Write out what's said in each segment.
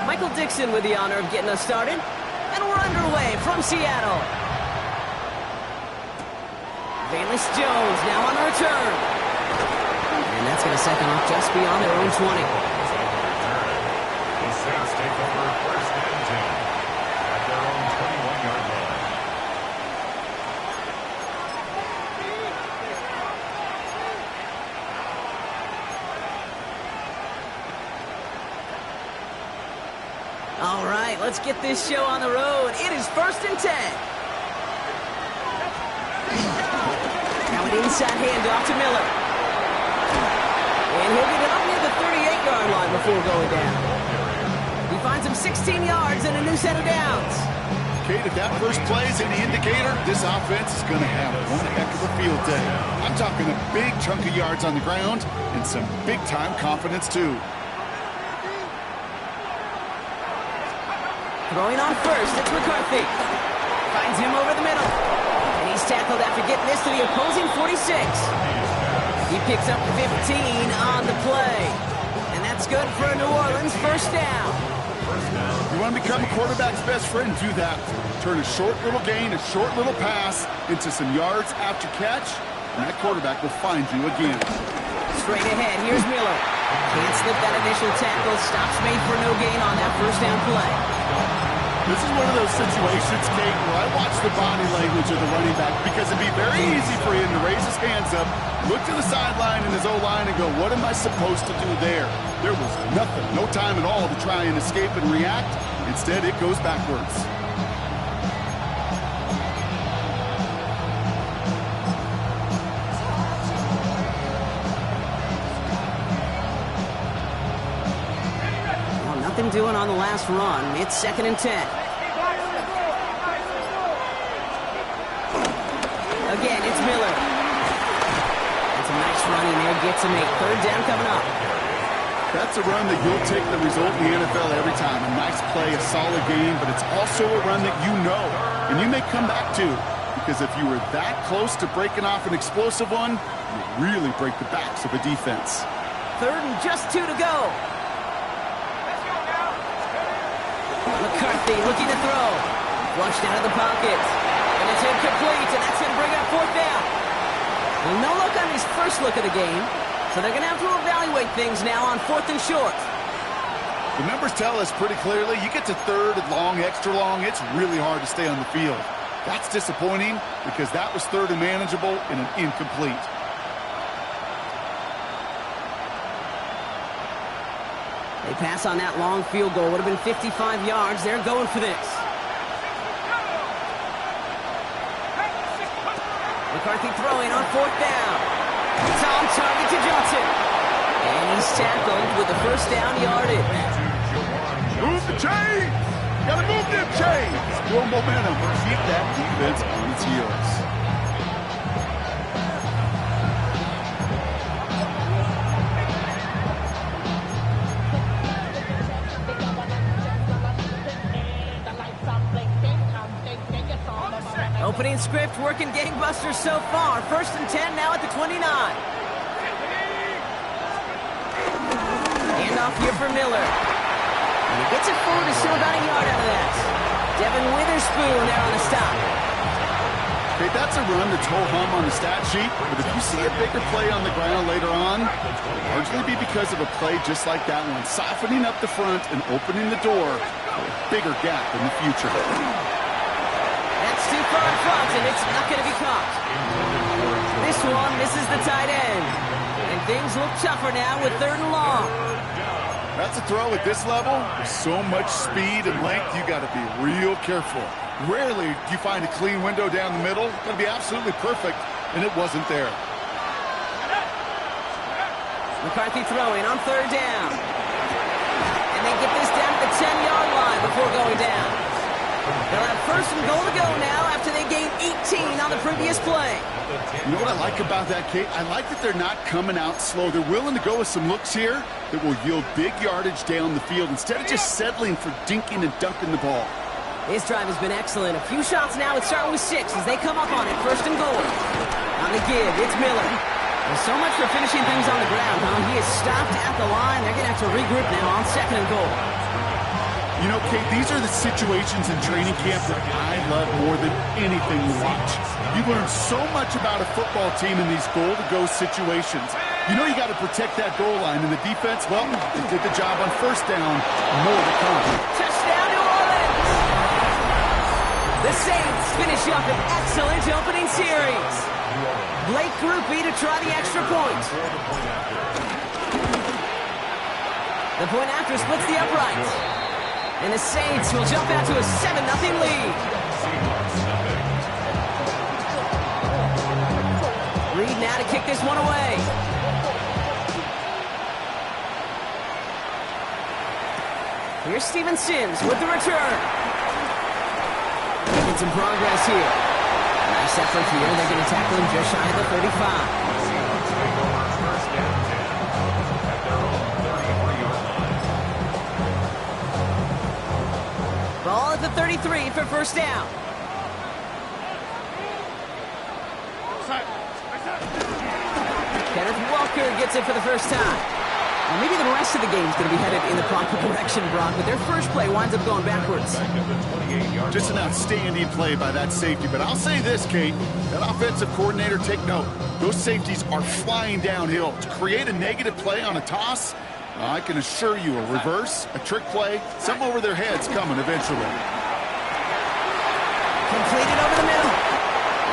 Michael Dixon with the honor of getting us started. And we're underway from Seattle. Bayless Jones now on the return. And that's going to set them up just beyond their own 20. The Saints take over first and 10 at their own 21-yard line. All right, let's get this show on the road. It is first and 10. Now an inside handoff to Miller. And he'll get it up near the 38-yard line before going down. He finds him 16 yards and a new set of downs. Kate, if that first play is any indicator, this offense is going to have one heck of a field day. I'm talking a big chunk of yards on the ground and some big-time confidence, too. Throwing on first, it's McCarthy. Finds him over the middle. And he's tackled after getting this to the opposing 46. He picks up 15 on the play. And that's good for a New Orleans first down. You want to become a quarterback's best friend, do that. Turn a short little gain, a short little pass into some yards after catch, and that quarterback will find you again. Straight ahead, here's Miller. Can't slip that initial tackle. Stops made for no gain on that first down play. This is one of those situations, Kate, where I watch the body language of the running back because it'd be very easy for him to raise his hands up, look to the sideline in his O-line and go, what am I supposed to do there? There was nothing, no time at all to try and escape and react. Instead, it goes backwards. Nothing doing on the last run. It's second and 10. Again, it's Miller. That's a nice running there. Gets him a third down coming up. That's a run that you'll take the result in the NFL every time. A nice play, a solid game, but it's also a run that you know, and you may come back to, because if you were that close to breaking off an explosive one, you really break the backs of a defense. Third and just 2 to go. McCarthy looking to throw. Flushed out of the pocket. And it's incomplete, and that's going to bring up fourth down. Well, no luck on his first look of the game, so they're going to have to evaluate things now on fourth and short. The numbers tell us pretty clearly, you get to third and long, extra long, it's really hard to stay on the field. That's disappointing because that was third and manageable and an incomplete. They pass on that long field goal. Would have been 55 yards. They're going for this. McCarthy throwing on fourth down. It's on target to Johnson. And he's tackled with the first down yardage. Move the chains! Gotta move them chains! Build momentum. Keep that defense on its heels. Opening script working gangbusters so far. First and 10 now at the 29. Handoff here for Miller. And he gets it forward to still about a yard out of that. Devin Witherspoon there on the stop. Okay, that's a run that's ho-hum on the stat sheet, but if you see a bigger play on the ground later on, it'll largely be because of a play just like that one, softening up the front and opening the door for a bigger gap in the future. That's too far in front, and it's not going to be caught. This one misses the tight end. And things look tougher now with third and long. That's a throw at this level. With so much speed and length, you got to be real careful. Rarely do you find a clean window down the middle. It's going to be absolutely perfect, and it wasn't there. McCarthy throwing on third down. And they get this down to the 10-yard line before going down. They'll have first and goal to go now after they gained 18 on the previous play. You know what I like about that, Kate? I like that they're not coming out slow. They're willing to go with some looks here that will yield big yardage down the field instead of just settling for dinking and dunking the ball. His drive has been excellent. A few shots now. It's starting with 6 as they come up on it. First and goal. On the give, it's Miller. Well, so much for finishing things on the ground, huh? He is stopped at the line. They're going to have to regroup now on 2nd and goal. You know, Kate, these are the situations in training camp that I love more than anything to watch. You learn so much about a football team in these goal-to-go situations. You know you got to protect that goal line, and the defense, well, they did the job on 1st down. More to come. Touchdown, New Orleans! The Saints finish up an excellent opening series. Blake Groupie to try the extra point. The point after splits the uprights. And the Saints will jump out to a 7-0 lead. Reed now to kick this one away. Here's Steven Sims with the return. Making some progress here. Nice effort here. They're going to tackle him just shy of the 35. Ball at the 33 for 1st down. Kenneth Walker gets it for the first time. Well, maybe the rest of the game's going to be headed in the proper direction, Brock, but their first play winds up going backwards. Just an outstanding play by that safety. But I'll say this, Kate, that offensive coordinator, take note. Those safeties are flying downhill. To create a negative play on a toss, I can assure you a reverse, a trick play, something over their heads coming eventually. Completed over the middle.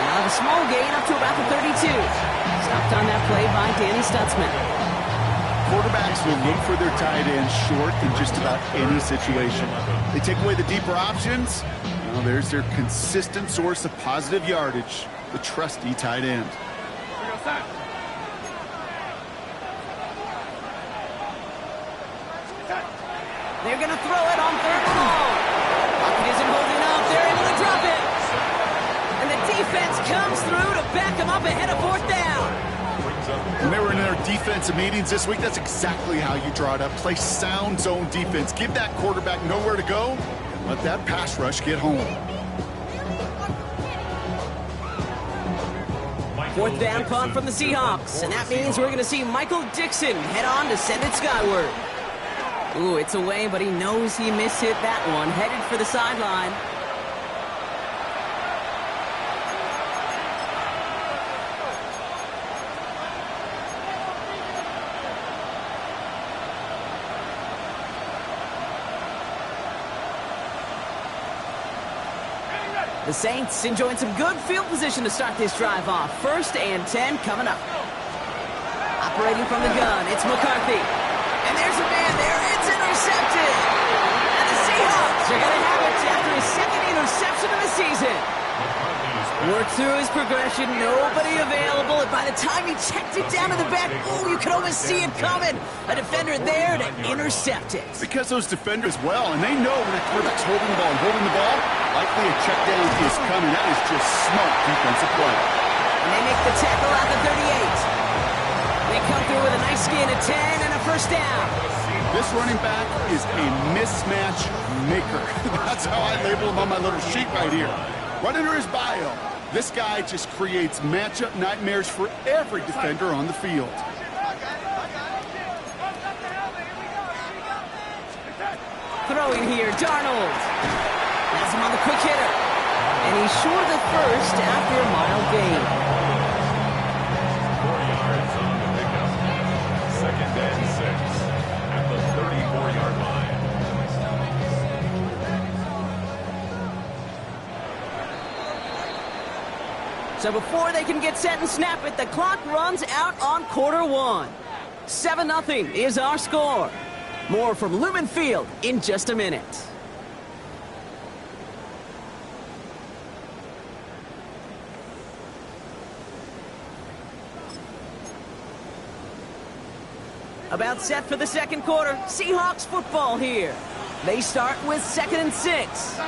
Now the small gain up to about the 32. Stopped on that play by Danny Stutzman. Quarterbacks will look for their tight end short in just about any situation. They take away the deeper options. Well, there's their consistent source of positive yardage, the trusty tight end. They're going to throw it on 3rd and long. Pocket isn't holding up. They're able to drop it. And the defense comes through to back them up ahead of 4th down. When they were in their defensive meetings this week, that's exactly how you draw it up. Play sound zone defense. Give that quarterback nowhere to go, and let that pass rush get home. 4th down punt from the Seahawks. And that means we're going to see Michael Dixon head on to send it skyward. Ooh, it's away, but he knows he mishit that one. Headed for the sideline. The Saints enjoying some good field position to start this drive off. 1st and 10 coming up. Operating from the gun, it's McCarthy. And there's a man there. It's intercepted. And the Seahawks are going to have it after his 2nd interception of the season. Worked through his progression. Nobody available. And by the time he checked it down to the back, ooh, you could almost see it coming. A defender there to intercept it. Because those defenders well, and they know when a quarterback's holding the ball and holding the ball, likely a check down is coming. That is just smart defensive play. And they make the tackle at the 38. They come through with a nice gain of 10 and a 1st down. This running back is a mismatch maker. That's how I label him on my little sheet right here. Right under his bio, this guy just creates matchup nightmares for every defender on the field. Throwing here, Darnold. Has him on the quick hitter. And he's short of the 1st after a mile gain. 4 yards on the pickup. 2nd and 6 at the 34-yard line. So before they can get set and snap it, the clock runs out on quarter 1. 7-0 is our score. More from Lumen Field in just a minute. About set for the 2nd quarter. Seahawks football here. They start with 2nd and 6.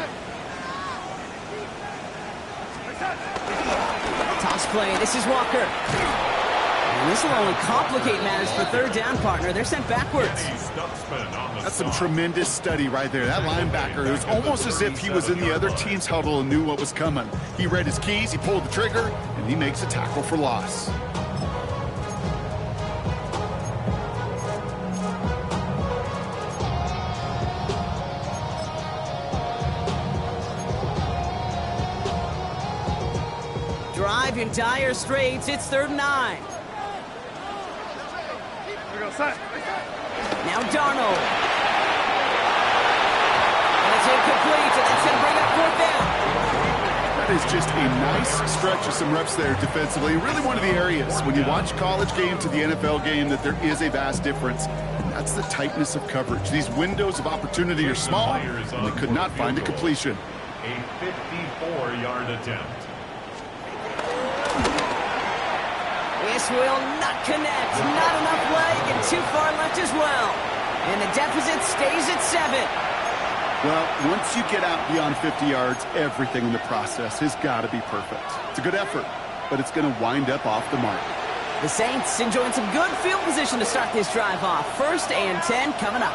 Toss play. This is Walker. And this will only complicate matters for 3rd down, partner. They're sent backwards. That's some tremendous study right there. That linebacker, it was almost as if he was in the other team's huddle and knew what was coming. He read his keys, he pulled the trigger, and he makes a tackle for loss. in dire straits. It's 3rd and 9. Now Darnold. And it's incomplete, and that's going to bring up 4th down. That is just a nice stretch of some reps there defensively. Really one of the areas when you watch college game to the NFL game that there is a vast difference. And that's the tightness of coverage. These windows of opportunity are small, and they could not find a completion. A 54-yard attempt. This will not connect. Not enough leg and too far left as well. And the deficit stays at 7. Well, once you get out beyond 50 yards, everything in the process has got to be perfect. It's a good effort, but it's going to wind up off the mark. The Saints enjoying some good field position to start this drive off. 1st and 10 coming up.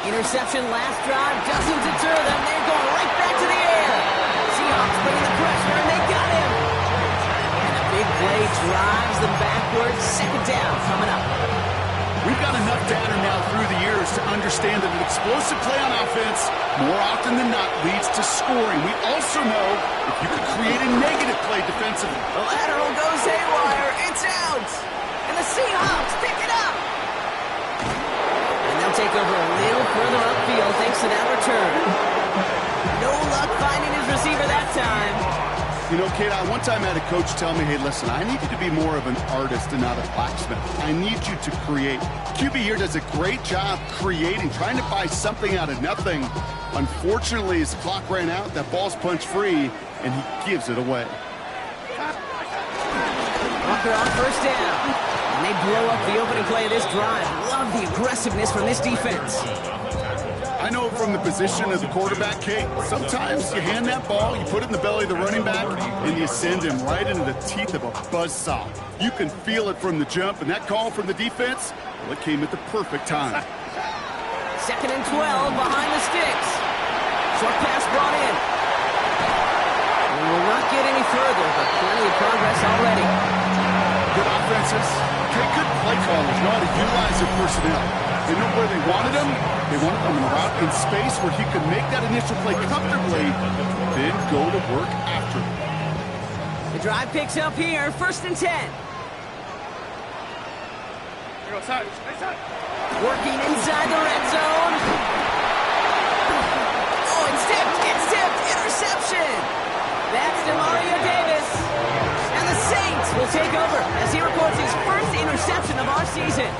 Interception last drive doesn't deter them. They're going right back to the air. Seahawks bringing the pressure, and they got him. And a big play drives them backwards. 2nd down coming up. We've got enough data now through the years to understand that an explosive play on offense more often than not leads to scoring. We also know if you could create a negative play defensively. The lateral goes haywire. It's out. And the Seahawks pick it up. And they'll take over a little further upfield thanks to that return. No luck finding his receiver that time. You know, Kate, I one time had a coach tell me, hey, listen, I need you to be more of an artist and not a blacksmith. I need you to create. QB here does a great job creating, trying to buy something out of nothing. Unfortunately, his clock ran out, that ball's punched free, and he gives it away. Walker on 1st down. And they blow up the opening play of this drive. Love the aggressiveness from this defense. I know from the position of the quarterback, Kate, sometimes you hand that ball, you put it in the belly of the running back, and you send him right into the teeth of a buzzsaw. You can feel it from the jump, and that call from the defense, well, it came at the perfect time. 2nd and 12 behind the sticks. Short pass brought in. We will not get any further, but plenty of progress already. Good offenses, okay, good play callers know how to utilize their personnel. They know where they wanted him. They wanted him in a route in space where he could make that initial play comfortably, then go to work after. The drive picks up here, 1st and 10. Working inside the red zone. Oh, it's tipped, interception. That's DeMario Davis. And the Saints will take over as he records his 1st interception of our season.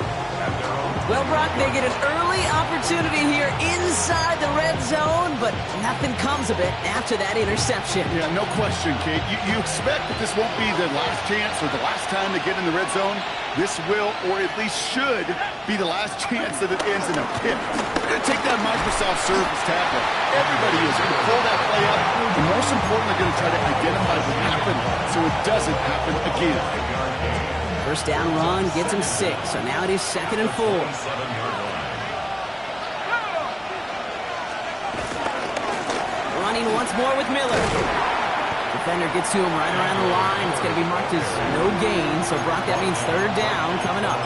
Well, Brock, they get an early opportunity here inside the red zone, but nothing comes of it after that interception. Yeah, no question, Kate. You expect that this won't be the last chance or the last time they get in the red zone. This will, or at least should, be the last chance that it ends in a pick. They're going to take that Microsoft Surface tablet. Everybody is going to pull that play up, and most importantly, going to try to identify what happened so it doesn't happen again. 1st down run gets him 6, so now it is 2nd and 4. Running once more with Miller. Defender gets to him right around the line. It's going to be marked as no gain, so Brock, that means 3rd down coming up.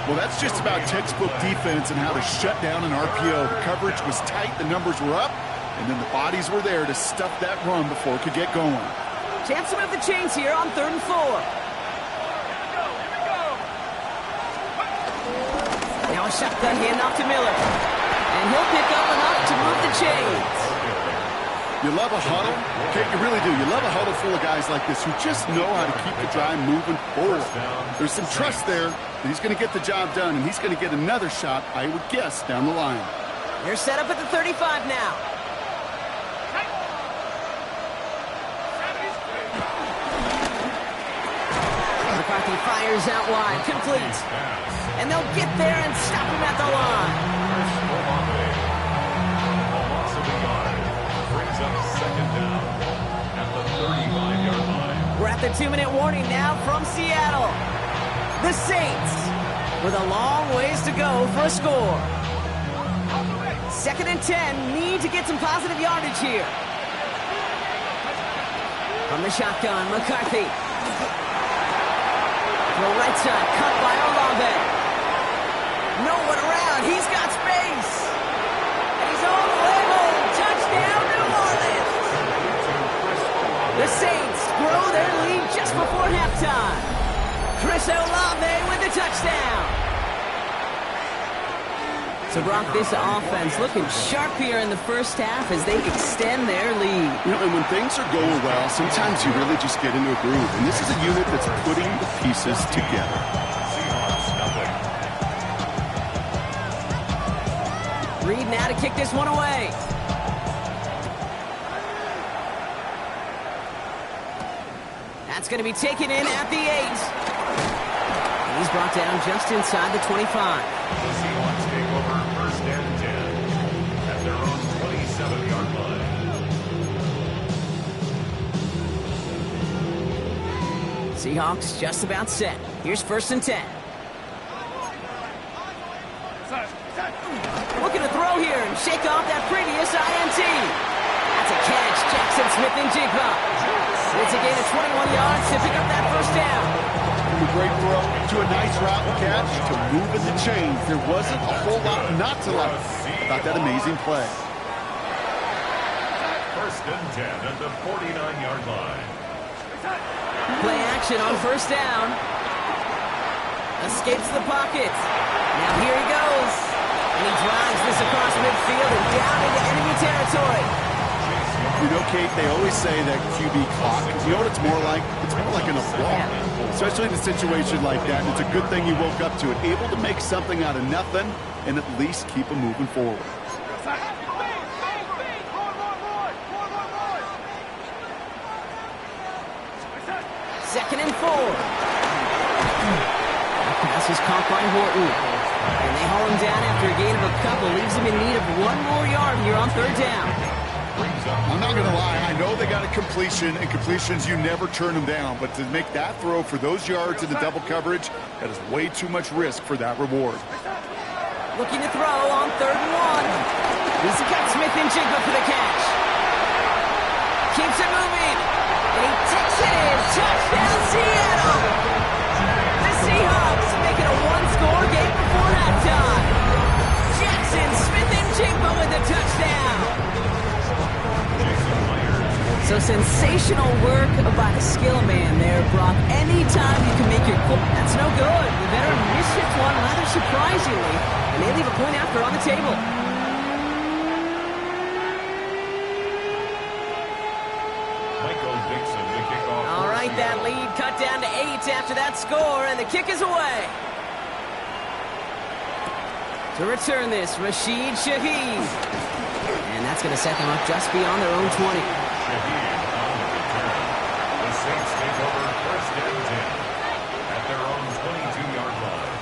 Well, that's just about textbook defense and how to shut down an RPO. The coverage was tight, the numbers were up, and then the bodies were there to stuff that run before it could get going. Chance to move the chains here on 3rd and 4. Now a shotgun handoff to Miller. And he'll pick up enough to move the chains. You love a huddle? Okay, you really do. You love a huddle full of guys like this who just know how to keep the drive moving forward. There's some trust there that he's going to get the job done, and he's going to get another shot, I would guess, down the line. They're set up at the 35 now. McCarthy fires out wide, complete. And they'll get there and stop him at the line. Loss of a yard brings up 2nd down at the 35-yard line. We're at the 2-minute warning now from Seattle. The Saints with a long ways to go for a score. 2nd and 10, need to get some positive yardage here. From the shotgun, McCarthy. To the right side, cut by Olave. No one around. He's got space. And he's all the way home. Touchdown, New Orleans. The Saints grow their lead just before halftime. Chris Olave with the touchdown. So, Brock, this offense looking sharp here in the first half as they extend their lead. You know, and when things are going well, sometimes you really just get into a groove. And this is a unit that's putting the pieces together. Reed now to kick this one away. That's going to be taken in at the 8. And he's brought down just inside the 25. The Seahawks take over first and 10 at their own 27-yard line. Seahawks just about set. Here's first and 10. Looking to throw here and shake off that previous INT. That's a catch. Jackson Smith-Njigba. It's a gain of 21 yards to pick up that first down. From a great throw to a nice route and catch to moving the chains. There wasn't a whole lot not to like about that amazing play. First and 10 at the 49-yard line. Play action on first down. Escapes the pocket. Now here he goes. And he drives this across midfield and down into enemy territory. You know, Kate, they always say that QB clock. You know what it's more like? It's more like an applause. Especially in a situation like that. And it's a good thing you woke up to it. Able to make something out of nothing and at least keep them moving forward. Second and 4. That pass is caught by Horton. And they haul him down after a gain of a couple. Leaves him in need of one more yard here on third down. I'm not going to lie. I know they got a completion, and completions, you never turn them down. But to make that throw for those yards in the double coverage, that is way too much risk for that reward. Looking to throw on third and 1. He's got Smith-Njigba for the catch. Keeps it moving. And he takes it in. Touchdown, Seattle. The Seahawks make it a one-score game before halftime. Jackson Smith-Njigba with the touchdown. So sensational work by the skill man there, Brock. Anytime you can make your goal, that's no good. The veteran missed one rather surprisingly, and they leave a point after on the table. All right, that lead cut down to 8 after that score, and the kick is away. To return this, Rashid Shaheed. And that's going to set them up just beyond their own 20. The Saints take over first and 10 at their own 22-yard line.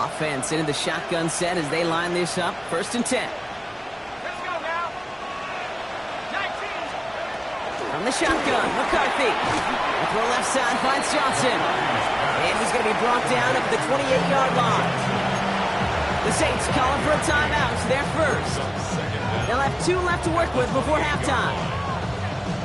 Offense into the shotgun set as they line this up. First and 10. Let's go now. 19. From the shotgun, McCarthy. The throw left side finds Johnson. And he's going to be brought down at the 28-yard line. The Saints calling for a timeout. They're first. They'll have 2 left to work with before halftime.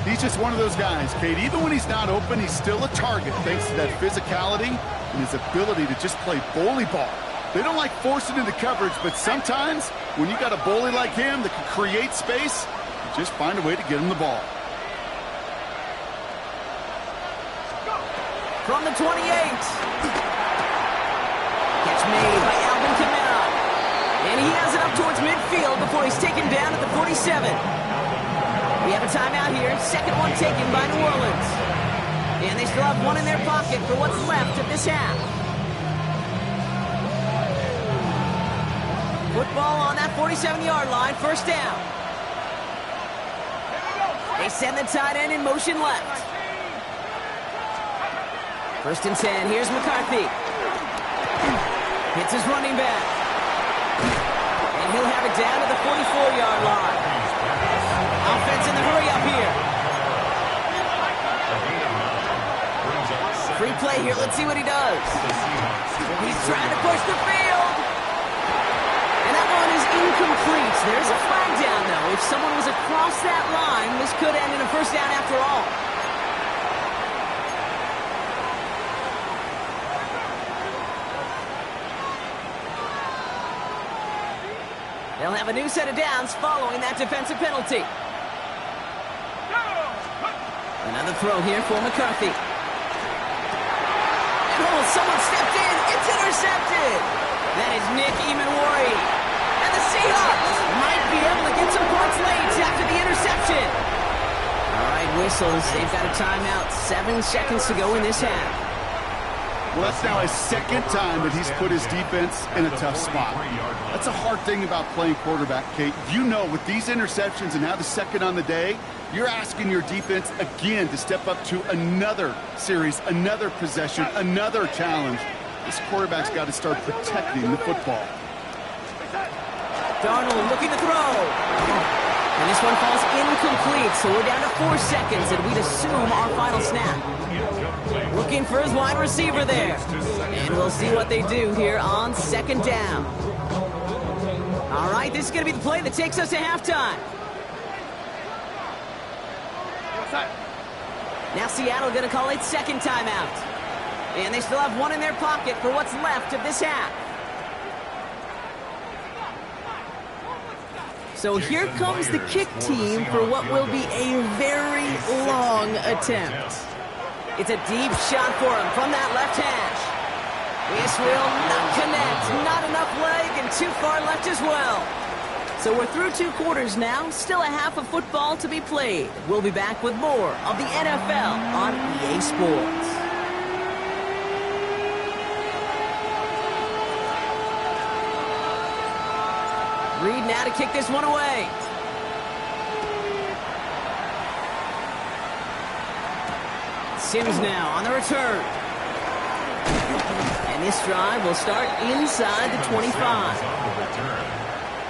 He's just one of those guys, Kate. Even when he's not open, he's still a target thanks to that physicality and his ability to just play bully ball. They don't like forcing into coverage, but sometimes when you got a bully like him that can create space, you just find a way to get him the ball. From the 28. Catch made by Alvin Kamara. And he has it up towards midfield before he's taken down at the 47. We have a timeout here. Second one taken by New Orleans. And they still have one in their pocket for what's left of this half. Football on that 47-yard line. First down. They send the tight end in motion left. First and 10. Here's McCarthy. Hits his running back. And he'll have it down to the 44-yard line. Offense in the hurry up here. Free play here. Let's see what he does. He's trying to push the field. And that one is incomplete. There's a flag down, though. If someone was across that line, this could end in a first down after all. They'll have a new set of downs following that defensive penalty. Another throw here for McCarthy. And someone stepped in. It's intercepted. That is Nick Emanwari. And the Seahawks might be able to get some points late after the interception. All right, whistles. They've got a timeout. 7 seconds to go in this half. Well, that's now his second time that he's put his defense in a tough spot. That's a hard thing about playing quarterback, Kate. You know, with these interceptions and now the second on the day, you're asking your defense again to step up to another series, another possession, another challenge. This quarterback's got to start protecting the football. Darnold looking to throw. And this one falls incomplete, so we're down to 4 seconds, and we'd assume our final snap. Looking for his wide receiver there. And we'll see what they do here on second down. All right, this is going to be the play that takes us to halftime. Now Seattle going to call its second timeout. And they still have one in their pocket for what's left of this half. So here comes the kick team for what will be a very long attempt. It's a deep shot for him from that left hash. This will not connect. Not enough leg and too far left as well. So we're through 2 quarters now. Still a half of football to be played. We'll be back with more of the NFL on EA Sports. Reed now to kick this one away. Sims now on the return. And this drive will start inside the 25.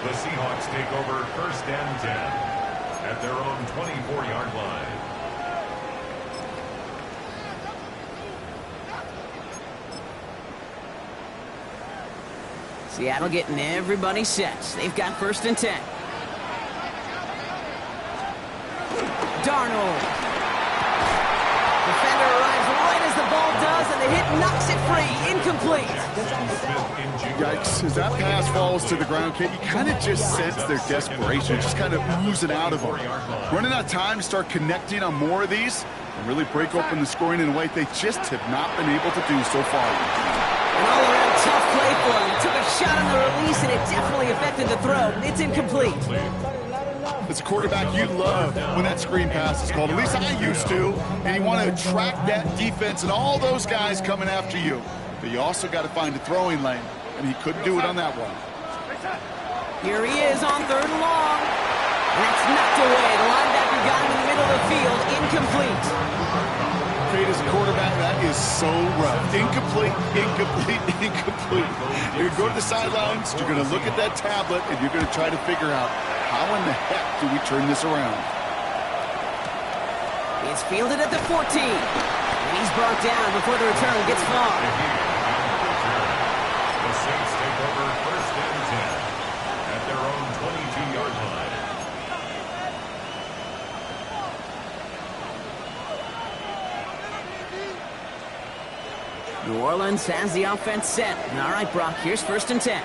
The Seahawks take over 1st and 10 at their own 24-yard line. Seattle getting everybody set. They've got 1st and 10. Darnold. Defender arrives right as the ball does, and the hit knocks it free. Incomplete. Yikes. As that pass falls to the ground, Kate, you kind of just sense their desperation. Just kind of oozing out of them. Running out of time to start connecting on more of these and really break open the scoring in a way they just have not been able to do so far. An all-around tough play for him. Took a shot on the release, and it definitely affected the throw. It's incomplete. As a quarterback, you love when that screen pass is called. At least I used to. And you want to attract that defense and all those guys coming after you. But you also got to find a throwing lane. And he couldn't do it on that one. Here he is on 3rd and long. And that's knocked away. The linebacker got him in the middle of the field. Incomplete. Kate, as a quarterback, that is so rough. Incomplete, incomplete, incomplete. You're going to go to the sidelines, you're going to look at that tablet, and you're going to try to figure out how in the heck do we turn this around. It's fielded at the 14. And he's brought down before the return gets far. The Saints take over 1st and 10 at their own 22-yard line. New Orleans has the offense set. All right, Brock, here's 1st and 10.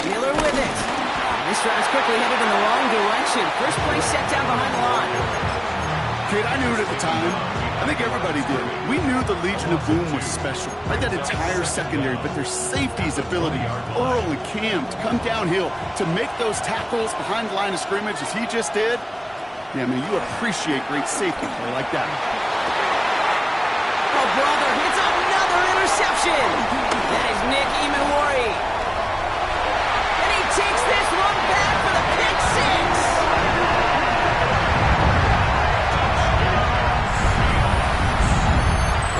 Miller with it. This drive's quickly headed in the wrong direction. First play set down behind the line. Kate, I knew it at the time. I think everybody did. We knew the Legion of Boom was special. Right, that entire secondary, but their safety's ability, Earl and Cam, to come downhill, to make those tackles behind the line of scrimmage as he just did. Yeah, man, you appreciate great safety play like that. Oh, brother, it's another interception. That is Nick Emanwari. And he takes this one back for the pick six.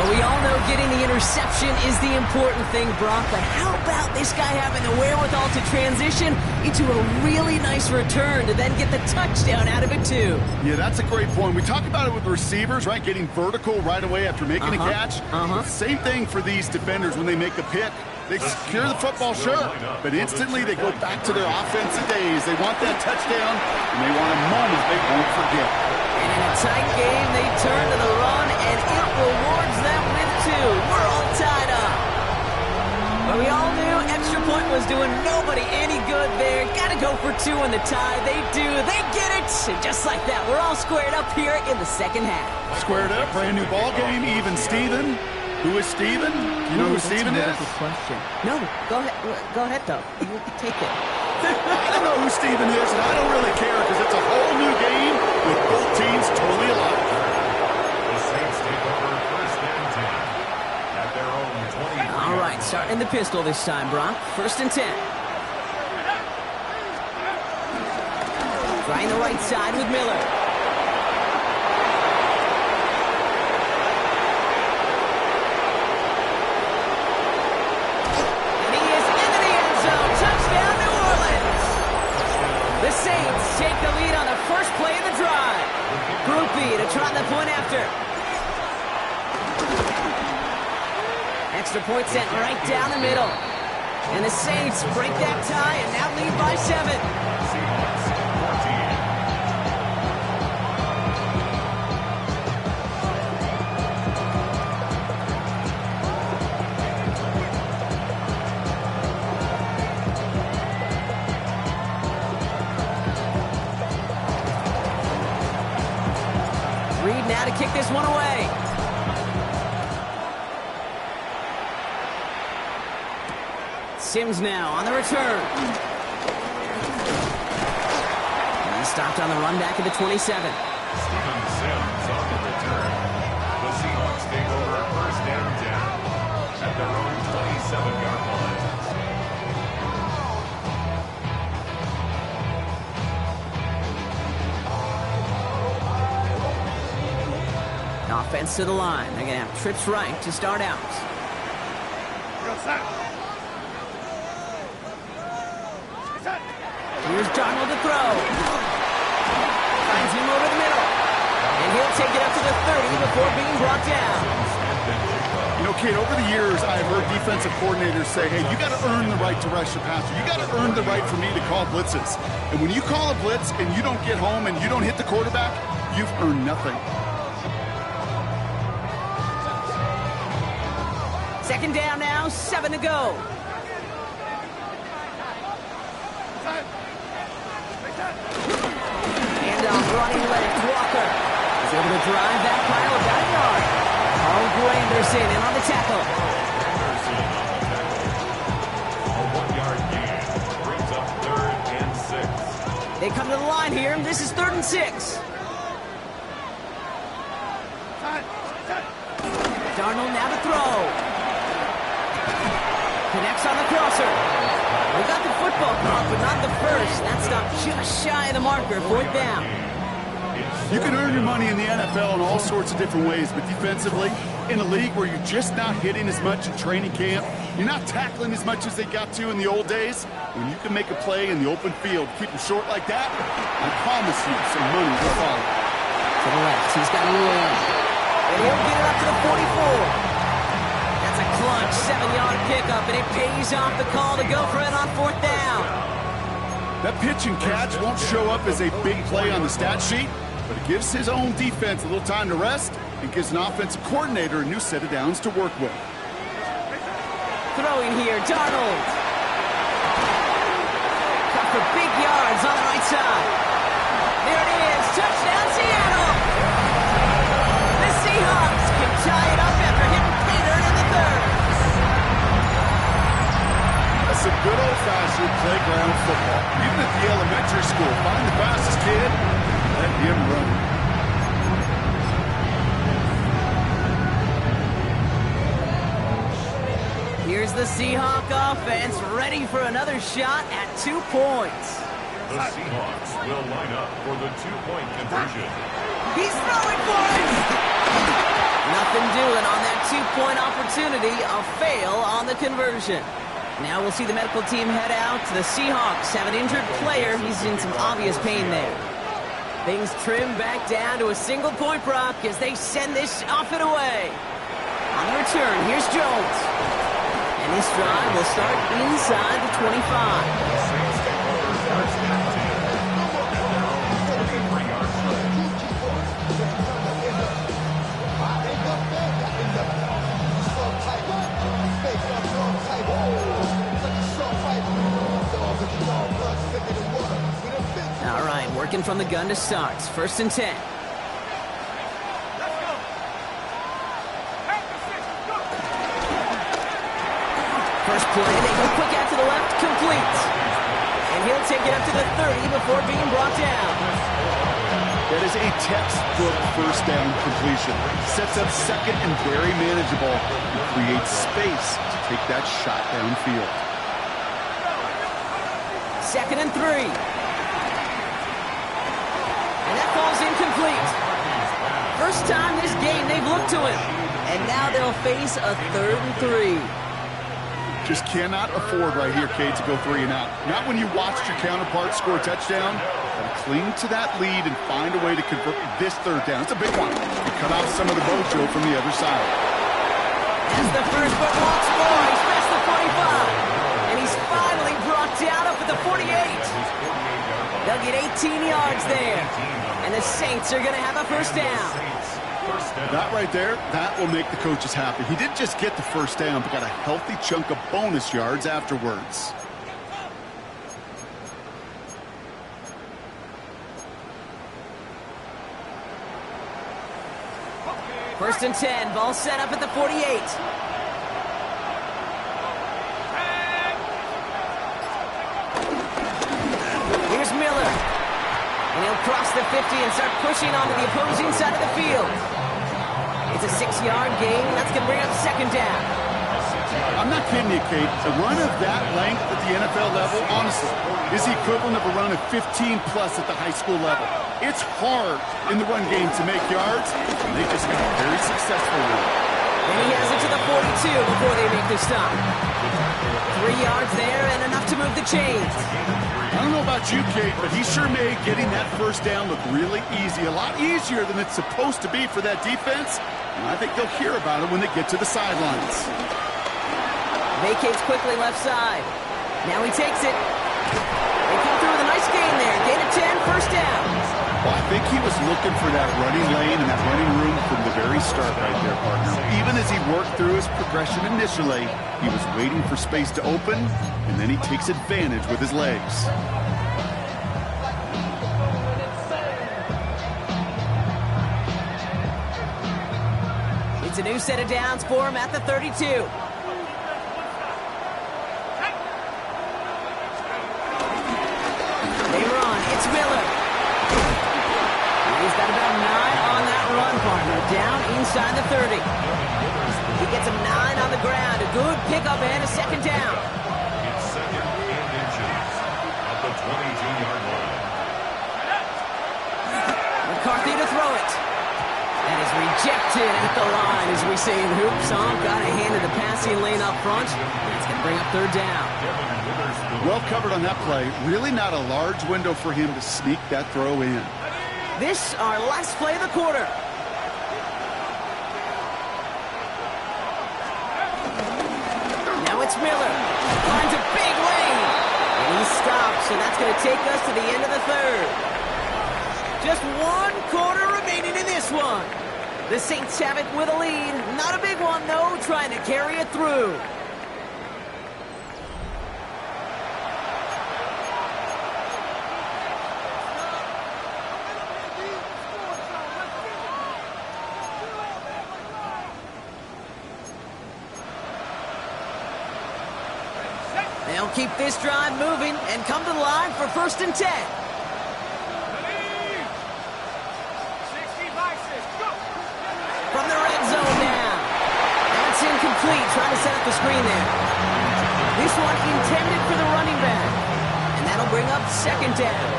Well, we all know getting the interception is the important thing, Brock, but how about this guy having the wherewithal to transition into a really nice return to then get the touchdown out of it, too? Yeah, that's a great point. We talk about it with the receivers, right? Getting vertical right away after making a catch. Same thing for these defenders when they make a pick. They secure the football, sure, but instantly they go back to their offensive days. They want that touchdown, and they want a moment they won't forget. And in a tight game, they turn to the run, and it rewards them with 2. We're all tied up. But we all extra point was doing nobody any good there. Got to go for two in the tie. They do. They get it. And just like that, we're all squared up here in the second half. Squared up, brand new ball game, even Steven. Who is Steven? You know who Steven is? That's a question. No, go ahead. Go ahead, though. You take it. I don't know who Steven is, and I don't really care because it's a whole new game with both teams totally alive. The Saints take over first and 10 at their own 20. All right, starting the pistol this time, Brock. First and 10. Trying the right side with Miller. And he is into the end zone. Touchdown, New Orleans. The Saints take the lead on the first play of the drive. Group B to try the point after. Extra point sent right down the middle. And the Saints break that tie and now lead by 7. Seahawks 14. Reed now to kick this one away. Sims now on the return. And he stopped on the run back at the 27. Steven Sims on the return. The Seahawks take over first and 10 at their own 27-yard line. Offense to the line. They're going to have trips right to start out. Here's Darnold to throw. Finds him over the middle. And he'll take it up to the 30 before being brought down. You know, kid, over the years, I've heard defensive coordinators say, hey, you got to earn the right to rush the passer. You got to earn the right for me to call blitzes. And when you call a blitz and you don't get home and you don't hit the quarterback, you've earned nothing. Second down now, 7 to go. Handoff running left, Walker. He's able to drive that pile about a yard. Oh, Anderson in on the tackle. Anderson on the tackle. A 1-yard gain brings up 3rd and 6. They come to the line here. This is 3rd and 6. Darnold now to throw. Connects on the crosser. We got the football caught, but not the first. That stopped just shy of the marker. 4th down. You can earn your money in the NFL in all sorts of different ways, but defensively, in a league where you're just not hitting as much in training camp, you're not tackling as much as they got to in the old days, when you can make a play in the open field, keep them short like that, I promise you some money will follow. To the left, he's got a room. And he'll get it up to the 44. That's a clutch 7-yard pickup, and it pays off the call to go for it on 4th down. That pitch and catch won't show up as a big play on the stat sheet, but it gives his own defense a little time to rest and gives an offensive coordinator a new set of downs to work with. Throwing here, Darnold. Cut for big yards on the right side. There it is, touchdown Seattle. The Seahawks can tie it up after hitting pay dirt in the 3rd. That's some good old-fashioned playground football. Even at the elementary school, find the fastest kid, let him run. Here's the Seahawk offense ready for another shot at 2 points. The Seahawks will line up for the 2-point conversion. He's throwing for it! Nothing doing on that 2-point opportunity. A fail on the conversion. Now we'll see the medical team head out. The Seahawks have an injured player. He's in some obvious pain there. Things trim back down to a single-point Brock as they send this off and away. On the return, here's Jones. And this drive will start inside the 25. The Saints take over first and 10 at their own 23-yard line. Working from the gun to start. 1st and 10. Let's go. Back to 6. Go. First play, they go quick out to the left, complete. And he'll take it up to the 30 before being brought down. That is a textbook first down completion. Sets up second and very manageable and creates space to take that shot downfield. 2nd and 3. And that falls incomplete. First time this game they've looked to him. And now they'll face a 3rd and 3. Just cannot afford right here, Kate, to go 3 and out. Not when you watched your counterpart score a touchdown. Gotta cling to that lead and find a way to convert this 3rd down. It's a big one. And cut off some of the mojo from the other side. As the first but once more, he's past the 45. And he's finally brought down up at the 48. They'll get 18 yards there. And the Saints are going to have a first down. That right there, that will make the coaches happy. He didn't just get the first down, but got a healthy chunk of bonus yards afterwards. First and 10, ball set up at the 48. Here's Miller. And he'll cross the 50 and start pushing onto the opposing side of the field. It's a 6-yard gain. That's going to bring up 2nd down. I'm not kidding you, Kate. A run of that length at the NFL level, honestly, is the equivalent of a run of 15-plus at the high school level. It's hard in the run game to make yards, and they just got very successful with it. And he has it to the 42 before they make the stop. 3 yards there and enough to move the chains. I don't know about you, Kate, but he sure made getting that first down look really easy. A lot easier than it's supposed to be for that defense. And I think they'll hear about it when they get to the sidelines. Vacates quickly left side. Now he takes it. They come through with a nice gain there. Gain of 10, first down. Well, I think he was looking for that running lane and that running room from the very start right there, partner. Even as he worked through his progression initially, he was waiting for space to open, and then he takes advantage with his legs. It's a new set of downs for him at the 32. They run. It's Miller. He's got about 9 on that run, partner. Down inside the 30. He gets him 9 on the ground. A good pickup and a 2nd down. It's 2nd and inches at the 22-yard line. McCarthy to throw it. That is rejected at the line, as we say in hoops. Got a hand in the passing lane up front. That's going to bring up 3rd down. Well covered on that play. Really not a large window for him to sneak that throw in. This, our last play of the quarter. Now it's Miller. Finds a big lane. And he stops, so that's going to take us to the end of the 3rd. Just 1 quarter remaining in this one. The Saints have it with a lead. Not a big one, though, trying to carry it through. They'll keep this drive moving and come to the line for 1st and 10. From the red zone now. That's incomplete, trying to set up the screen there. This one intended for the running back. And that'll bring up 2nd down.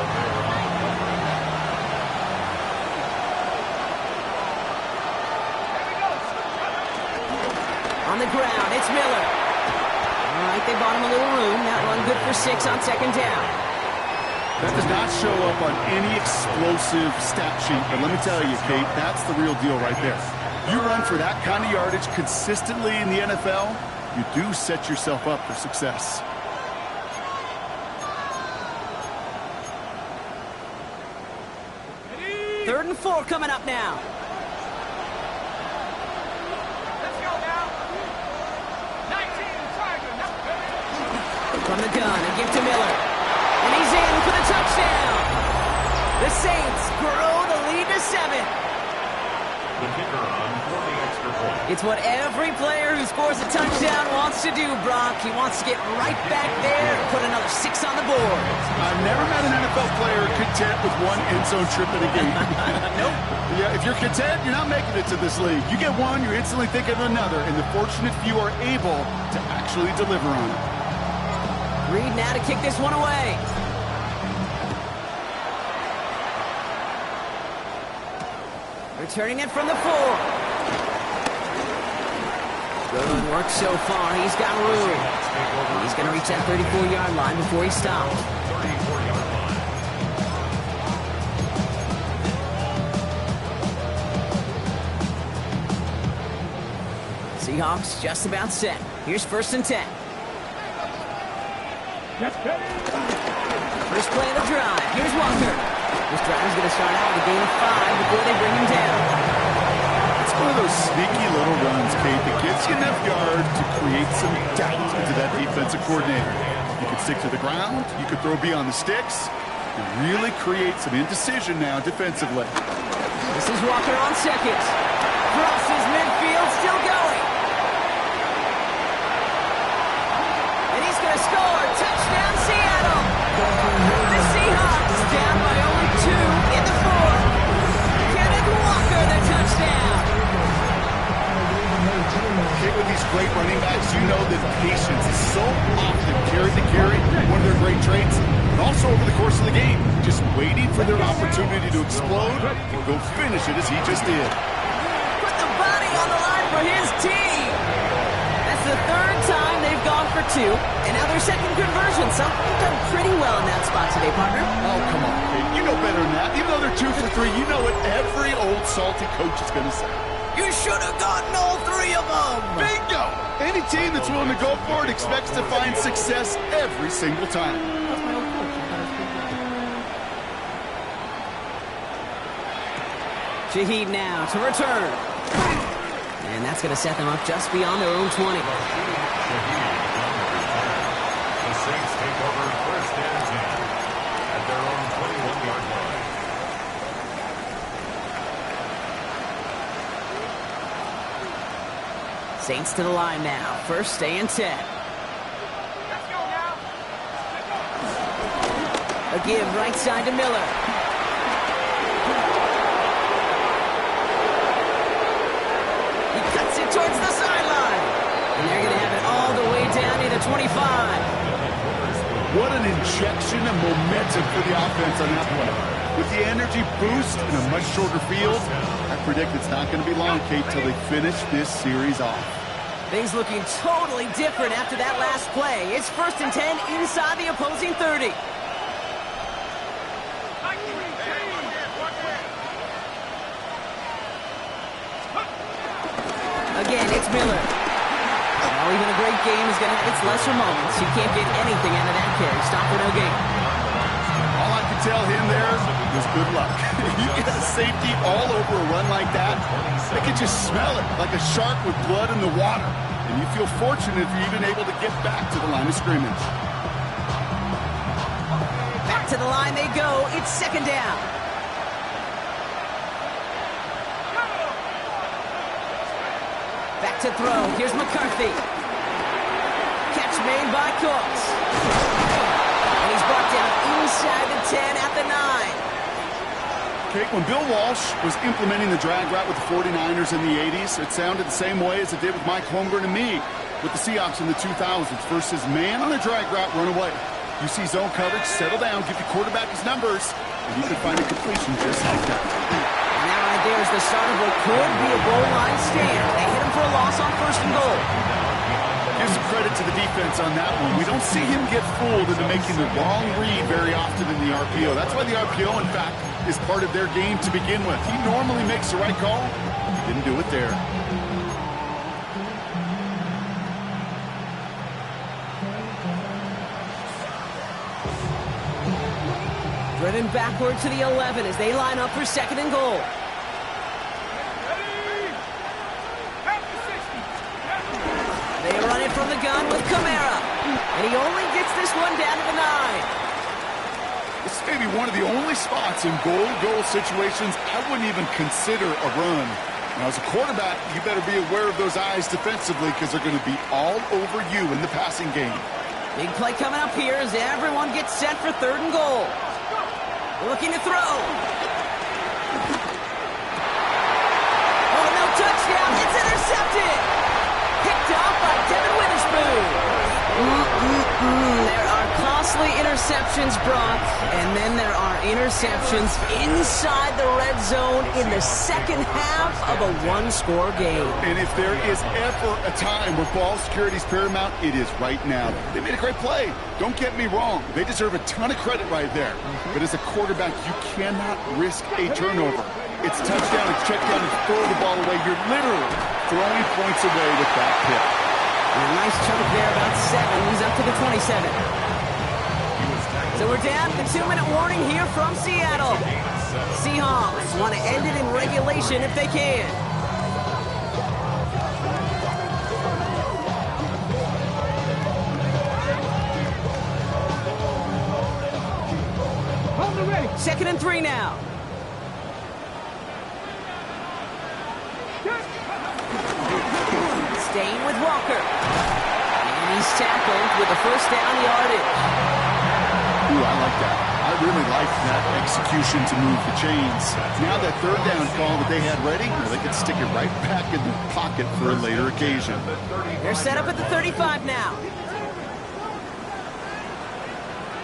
On the ground, it's Miller. All right, they bought him a little room. That run good for 6 on 2nd down. That does not show up on any explosive stat sheet, but let me tell you, Kate, that's the real deal right there. You run for that kind of yardage consistently in the NFL, you do set yourself up for success. Third and 4 coming up now. Let's go now. 19, Tiger. From the gun, a give to Miller. And he's in for the touchdown. The Saints grow the lead to 7. The kicker on for the extra point. It's what every player who scores a touchdown wants to do, Brock. He wants to get right back there and put another 6 on the board. I've never met an NFL player content with one end zone trip in a game. Nope. Yeah, if you're content, you're not making it to this league. You get one, you're instantly thinking of another, and the fortunate few are able to actually deliver on it. Reed now to kick this one away. Returning it from the 4. Good work so far. He's got room. He's going to reach that 34-yard line before he stops. 34-yard line. Seahawks just about set. Here's 1st and 10. First play of the drive. Here's Walker. This drive is going to start out with a gain of 5 before they bring him down. It's one of those sneaky little runs, Kate, that gets you enough yards to create some doubt into that defensive coordinator. You could stick to the ground. You could throw beyond the sticks. And really create some indecision now defensively. This is Walker on 2nd. Crosses midfield, still going. And he's going to score. Touchdown, Seattle. The Seahawks down by only 2 in the 4th. Kenneth Walker, the touchdown. Kate, with these great running backs, you know that patience is so often carry to carry, one of their great traits, but also over the course of the game, just waiting for their opportunity to explode and go finish it as he just did. Put the body on the line for his team. That's the 3rd time they've gone for 2, and now their 2nd conversion. So they've done pretty well in that spot today, partner. Oh, come on, Kate. You know better than that. Even though they're 2 for 3, you know what every old salty coach is going to say. You should have gotten all 3 of them. Bingo! Any team that's willing to go for it expects to find success every single time. Shaheed now to return. And that's going to set them up just beyond their own 20. The Saints take over 1st and 10 at their own 21-yard line. Saints to the line now. 1st and 10. Let's go now. A give right side to Miller. He cuts it towards the sideline. And they're going to have it all the way down to the 25. What an injection of momentum for the offense on that play. With the energy boost in a much shorter field, I predict it's not going to be long, Kate, till they finish this series off. Things looking totally different after that last play. It's 1st and 10 inside the opposing 30. Again, it's Miller. Well, even a great game is going to have its lesser moments. You can't get anything out of that carry. Stop for no gain. All I can tell him there was good luck. You get a safety all over a run like that, they can just smell it like a shark with blood in the water. And you feel fortunate if you're even able to get back to the line of scrimmage. Back to the line they go. It's 2nd down. Back to throw. Here's McCarthy. Catch made by Cooks. And he's brought down inside the 10 at the 9. Kate, when Bill Walsh was implementing the drag route with the 49ers in the 80s, it sounded the same way as it did with Mike Holmgren and me with the Seahawks in the 2000s versus man on a drag route, run away. You see zone coverage, settle down, give your quarterback his numbers, and you can find a completion just like that. And that right there is the start of what could be a goal line stand. They hit him for a loss on 1st and goal. Give some credit to the defense on that one. We don't see him get fooled into making the wrong read very often in the RPO. That's why the RPO, in fact, is part of their game to begin with. He normally makes the right call. He didn't do it there. Driven backward to the 11 as they line up for 2nd and goal. They run it from the gun with Kamara. And he only gets this one down to the 9. This may be one of the only spots in goal-to-goal situations I wouldn't even consider a run. Now, as a quarterback, you better be aware of those eyes defensively because they're going to be all over you in the passing game. Big play coming up here as everyone gets set for 3rd and goal. Looking to throw. Oh, no touchdown. It's intercepted. Picked off by Devin Witherspoon. There are costly interceptions, Brock, and then there are interceptions inside the red zone in the second half of a one-score game. And if there is ever a time where ball security is paramount, it is right now. They made a great play. Don't get me wrong. They deserve a ton of credit right there. But as a quarterback, you cannot risk a turnover. It's touchdown, it's check down, it's throw the ball away. You're literally throwing points away with that pick. And a nice chunk there, about 7. He's up to the 27. So we're down to the 2-minute warning here from Seattle. Seahawks want to end it in regulation if they can. Ready. 2nd and 3 now. Staying with Walker. And he's tackled with a 1st down yardage. Ooh, I like that. I really like that execution to move the chains. Now that 3rd down call that they had ready, they can stick it right back in the pocket for a later occasion. They're set up at the 35 now.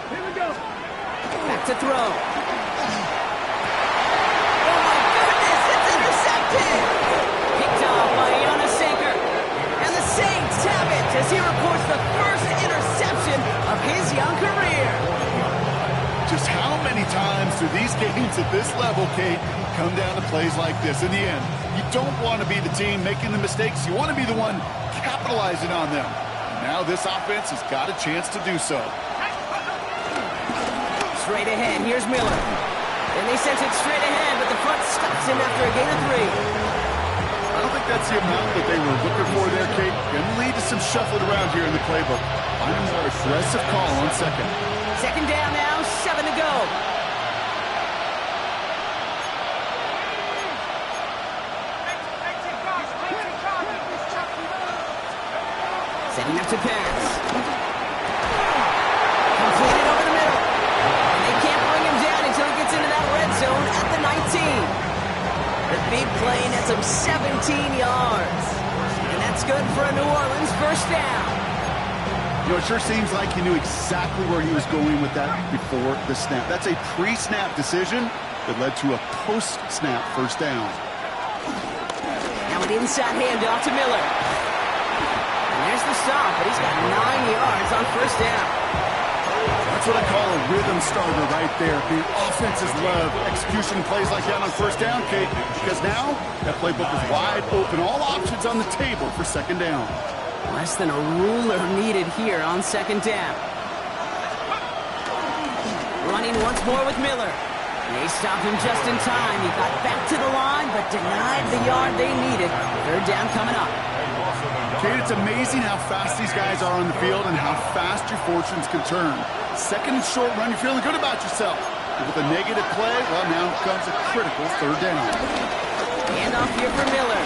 Here we go. Back to throw. Oh my goodness, it's intercepted! Picked off by Giannis Saker. And the Saints have it as he reports the first interception of his young career. Just how many times do these games at this level, Kate, come down to plays like this? In the end, you don't want to be the team making the mistakes. You want to be the one capitalizing on them. Now this offense has got a chance to do so. Straight ahead, here's Miller. And they sent it straight ahead, but the front stops him after a gain of 3. I don't think that's the amount that they were looking for there, Kate. Going to lead to some shuffling around here in the playbook. Find a more aggressive call on 2nd. 2nd down now, 7 to go. Setting up to pass. Completed over the middle. And they can't bring him down until he gets into that red zone at the 19. The big play nets him 17 yards. And that's good for a New Orleans 1st down. You know, it sure seems like he knew exactly where he was going with that before the snap. That's a pre-snap decision that led to a post-snap 1st down. Now an inside handoff to Miller. And there's the stop, but he's got 9 yards on 1st down. That's what I call a rhythm starter right there. The offenses love execution plays like that on 1st down, Kate, because now that playbook is wide open. All options on the table for 2nd down. Less than a ruler needed here on 2nd down. Running once more with Miller. They stopped him just in time. He got back to the line, but denied the yard they needed. 3rd down coming up. Kate, it's amazing how fast these guys are on the field and how fast your fortunes can turn. 2nd and short run, you're feeling good about yourself. But with a negative play, well, now comes a critical 3rd down. Handoff here for Miller.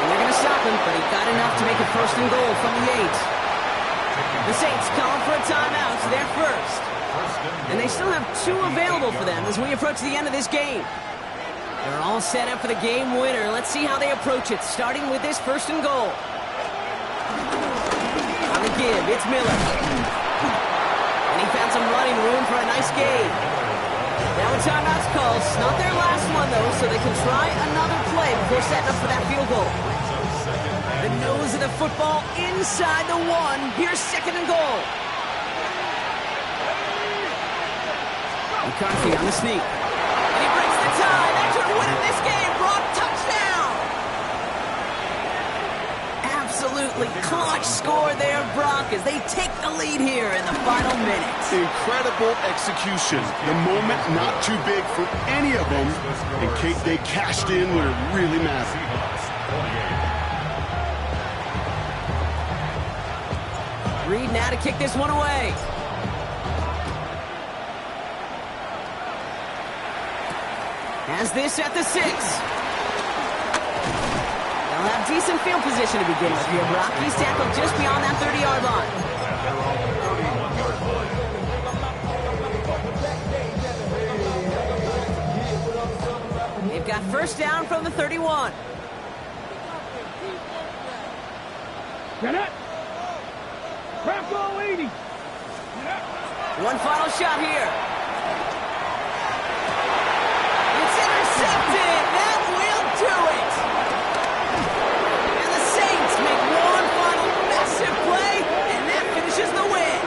They're going to stop him, but he got enough to make it 1st and goal from the 8. The Saints calling for a timeout. They're 1st. And they still have 2 available for them as we approach the end of this game. They're all set up for the game winner. Let's see how they approach it, starting with this 1st and goal. On the give, it's Miller. And he found some running room for a nice gain. Now a timeout's called. It's not their last one, though, so they can try another play before setting up for that field goal. The nose of the football inside the 1. Here's 2nd and goal. McCarthy on the sneak. And he breaks the tie. That should win him this game. Brock, touchdown! Absolutely clutch score there, Brock, as they take the lead here in the final minutes. Incredible execution. The moment not too big for any of them. And Kate, they cashed in when it really mattered. Reed now to kick this one away. Has this at the 6. They'll have decent field position to begin with here, Brock. He's tackled just beyond that 30-yard line. At their own 31-yard line. They've got first down from the 31. Get it. Crack all 80. One final shot here. It's intercepted. That will do it. And the Saints make one final massive play, and that finishes the win.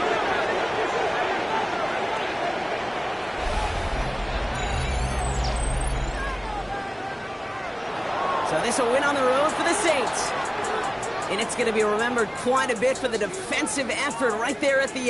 So this will win on the road for the Saints. And it's going to be remembered quite a bit for the defensive effort right there at the end.